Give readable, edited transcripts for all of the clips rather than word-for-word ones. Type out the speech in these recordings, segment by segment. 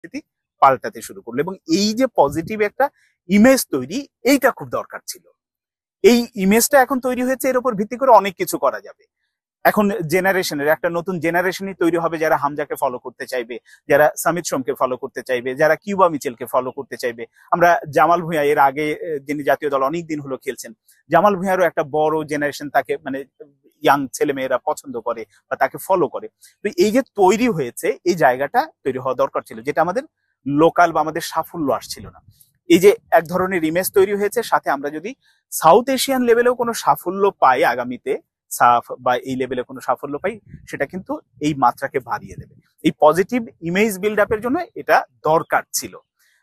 পরিস্থিতি পাল্টাতে শুরু করলো, এবং এই যে পজিটিভ একটা ইমেজ তৈরি, এইটা খুব দরকার ছিল। এই ইমেজটা এখন তৈরি হয়েছে, এর উপর ভিত্তি করে অনেক কিছু করা যাবে। এখন জেনারেশনের একটা নতুন জেনারেশনই তৈরি হবে, যারা হামজাকে ফলো করতে চাইবে, যারা সামিত সোমকে ফলো করতে চাইবে, যারা কিউবা মিচেলকে ফলো করতে চাইবে। আমরা জামাল ভুঁইয়া, এর আগে যিনি জাতীয় দল অনেক দিন হলো খেলছেন, জামাল ভুঁইয়ারও একটা বড় জেনারেশন তাকে মানে ইয়াং ছেলে মেয়েরা পছন্দ করে বা তাকে ফলো করে। তো এই যে তৈরি হয়েছে, এই জায়গাটা তৈরি হওয়া দরকার ছিল, যেটা আমাদের লোকাল বা আমাদের সাফল্য আসছিল না। এই যে এক ধরনের ইমেজ তৈরি হয়েছে, সাথে আমরা যদি সাউথ এশিয়ান লেভেলেও কোনো সাফল্য পাই আগামীতে, সাফ বা এই লেভেলে কোনো সাফল্য পাই, সেটা কিন্তু এই মাত্রাকে বাড়িয়ে দেবে। এই পজিটিভ ইমেজ বিল্ড আপের জন্য এটা দরকার ছিল।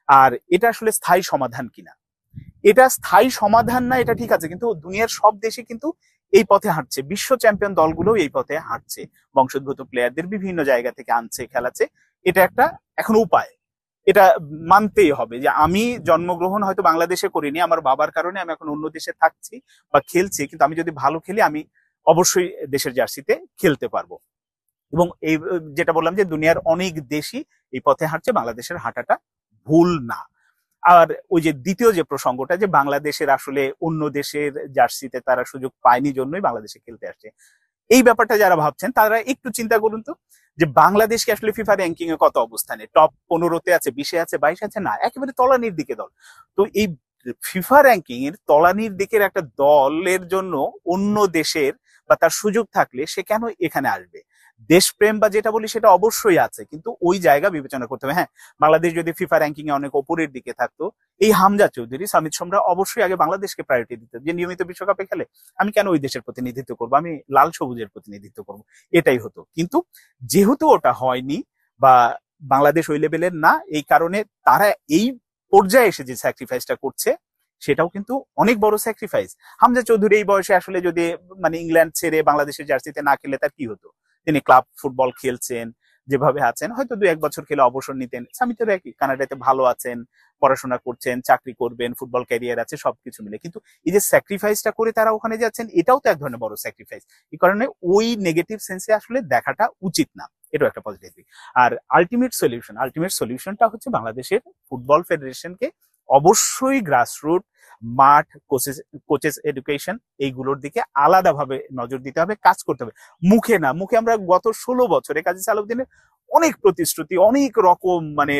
আর এটা আসলে স্থায়ী সমাধান কিনা, এটা স্থায়ী সমাধান না, এটা ঠিক আছে, কিন্তু দুনিয়ার সব দেশে কিন্তু এই পথে হাঁটছে, বিশ্ব চ্যাম্পিয়ন দলগুলো এই পথে হাঁটছে, বংশোদ্ভূত প্লেয়ারদের বিভিন্ন জায়গা থেকে আনছে, খেলাচ্ছে। এটা একটা এখন উপায়, এটা মানতেই হবে যে আমি জন্মগ্রহণ হয়তো বাংলাদেশে করিনি, আমার বাবার কারণে আমি এখন অন্য দেশে থাকছি বা খেলছি, কিন্তু আমি যদি ভালো খেলি আমি অবশ্যই দেশের জার্সিতে খেলতে পারবো। এবং এই যেটা বললাম যে দুনিয়ার অনেক দেশই এই পথে হাঁটছে, বাংলাদেশের হাঁটাটা ভুল না। আর ওই যে দ্বিতীয় যে প্রসঙ্গটা, যে বাংলাদেশের আসলে অন্য দেশের জার্সিতে তারা সুযোগ পায়নি জন্যই বাংলাদেশে খেলতে আসছে, এই ব্যাপারটা যারা ভাবছেন তারা একটু চিন্তা করুন তো, যে বাংলাদেশকে আসলে ফিফা র্যাঙ্কিং এ কত অবস্থানে, টপ 15-তে আছে, 20-এ আছে, 22 আছে, না একেবারে তলানির দিকে দল। তো এই ফিফা র্যাঙ্কিং এর তলানির দিকের একটা দলের জন্য অন্য দেশের বা তার সুযোগ থাকলে সে কেন এখানে আসবে? দেশপ্রেম বা যেটা বলি সেটা অবশ্যই আছে, কিন্তু ওই জায়গা বিবেচনা করতে হবে। হ্যাঁ, বাংলাদেশ যদি ফিফা র্যাঙ্কিং এ অনেক ওপরের দিকে থাকতো, এই হামজা চৌধুরী, সামিত সোমরা অবশ্যই আগে বাংলাদেশকে প্রায়োরিটি দিত, যে নিয়মিত বিশ্বকাপে খেলে, আমি কেন ওই দেশের প্রতিনিধিত্ব করবো, আমি লাল সবুজের প্রতিনিধিত্ব করবো, এটাই হতো। কিন্তু যেহেতু ওটা হয়নি বা বাংলাদেশ ওই লেভেলের না, এই কারণে তারা এই পর্যায়ে এসে যে স্যাক্রিফাইসটা করছে, সেটাও কিন্তু অনেক বড় স্যাক্রিফাইস। হামজা চৌধুরী এই বয়সে আসলে যদি মানে ইংল্যান্ড ছেড়ে বাংলাদেশের জার্সিতে না খেলে তার কি হতো? তিনি ক্লাব ফুটবল খেলছেন, যেভাবে আছেন, হয়তো 2-1 বছর খেলে অবসর নিতেন। সামিতের একই, কানাডাতে ভালো আছেন, পড়াশোনা করছেন, চাকরি করবেন, ফুটবল ক্যারিয়ার আছে, সবকিছু মিলে। কিন্তু এই যে স্যাক্রিফাইসটা করে তারা ওখানে যাচ্ছেন, এটাও তো এক ধরনের বড় স্যাক্রিফাইস। এই কারণে ওই নেগেটিভ সেন্সে আসলে দেখাটা উচিত না, এটাও একটা পজিটিভ দিক। আর আলটিমেট সলিউশনটা হচ্ছে বাংলাদেশের ফুটবল ফেডারেশনকে অবশ্যই গ্রাসরুট মাঠ, কোচেস এডুকেশন, এইগুলোর দিকে আলাদাভাবে নজর দিতে হবে, কাজ করতে হবে। মুখে না, মুখে আমরা গত 16 বছরে কাজী সালাউদ্দিনের অনেক প্রতিশ্রুতি, অনেক রকম মানে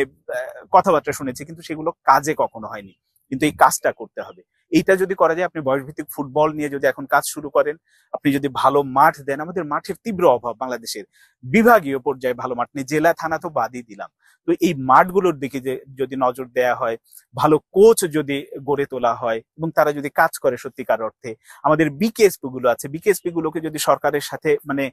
কথাবার্তা শুনেছি, কিন্তু সেগুলো কাজে কখনো হয়নি। কিন্তু এই কাজটা করতে হবে, এইটা যদি করা যায়, আপনি বয়সভিত্তিক ফুটবল নিয়ে যদি এখন কাজ শুরু করেন, আপনি যদি ভালো মাঠ দেন, আমাদের মাঠের তীব্র অভাব বাংলাদেশের, বিভাগীয় পর্যায়ে ভালো মাঠ নেই, জেলা থানা তো বাদই দিলাম। তো এই মাঠগুলোর দিকে যে যদি নজর দেয়া হয়, ভালো কোচ যদি গড়ে তোলা হয়, এবং তারা যদি কাজ করে সত্যিকার অর্থে, আমাদের বিকেএসপি গুলো আছে, বিকেএসপি গুলোকে যদি সরকারের সাথে মানে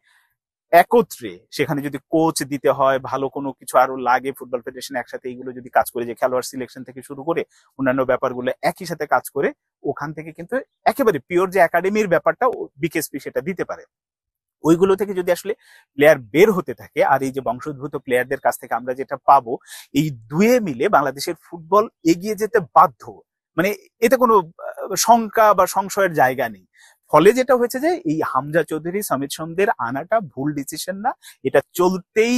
একত্রে সেখানে যদি কোচ দিতে হয়, ভালো কোনো কিছু আরো লাগে, ফুটবল ফেডারেশন একসাথে এইগুলো যদি কাজ করে, যে খেলোয়াড় সিলেকশন থেকে শুরু করে অন্যান্য ব্যাপারগুলো একই সাথে কাজ করে, ওখান থেকে কিন্তু একেবারে পিওর যে একাডেমির ব্যাপারটা বিকেএসপি সেটা দিতে পারে। ওইগুলো থেকে যদি আসলে প্লেয়ার বের হতে থাকে, আর এই যে বংশোদ্ভূত প্লেয়ারদের কাছ থেকে আমরা যেটা পাবো, এই দুয়ে মিলে বাংলাদেশের ফুটবল এগিয়ে যেতে বাধ্য। মানে এতে কোনো শঙ্কা বা সংশয়ের জায়গা নেই। ফলে যেটা হয়েছে যে এই হামজা চৌধুরী, সামিত সোমদের আনাটা ভুল ডিসিশন না, এটা চলতেই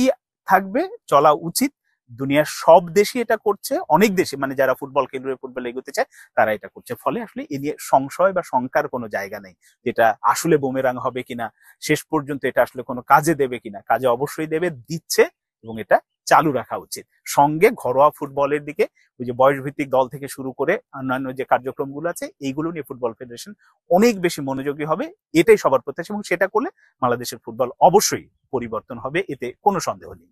থাকবে, চলা উচিত। দুনিয়ার সব দেশই এটা করছে, অনেক দেশে মানে যারা ফুটবল খেলবে, ফুটবল এগোতে চায়, তারা এটা করছে। ফলে আসলে এ নিয়ে সংশয় বা শঙ্কার কোনো জায়গা নেই, যেটা আসলে বুমেরাং হবে কিনা, শেষ পর্যন্ত এটা আসলে কোনো কাজে দেবে কিনা, কাজে অবশ্যই দেবে, দিচ্ছে, এবং এটা চালু রাখা উচিত। সঙ্গে ঘরোয়া ফুটবলের দিকে ওই যে বয়সভিত্তিক দল থেকে শুরু করে অন্যান্য যে কার্যক্রমগুলো আছে, এইগুলো নিয়ে ফুটবল ফেডারেশন অনেক বেশি মনোযোগী হবে, এটাই সবার প্রত্যাশা, এবং সেটা করলে বাংলাদেশের ফুটবল অবশ্যই পরিবর্তন হবে, এতে কোনো সন্দেহ নেই।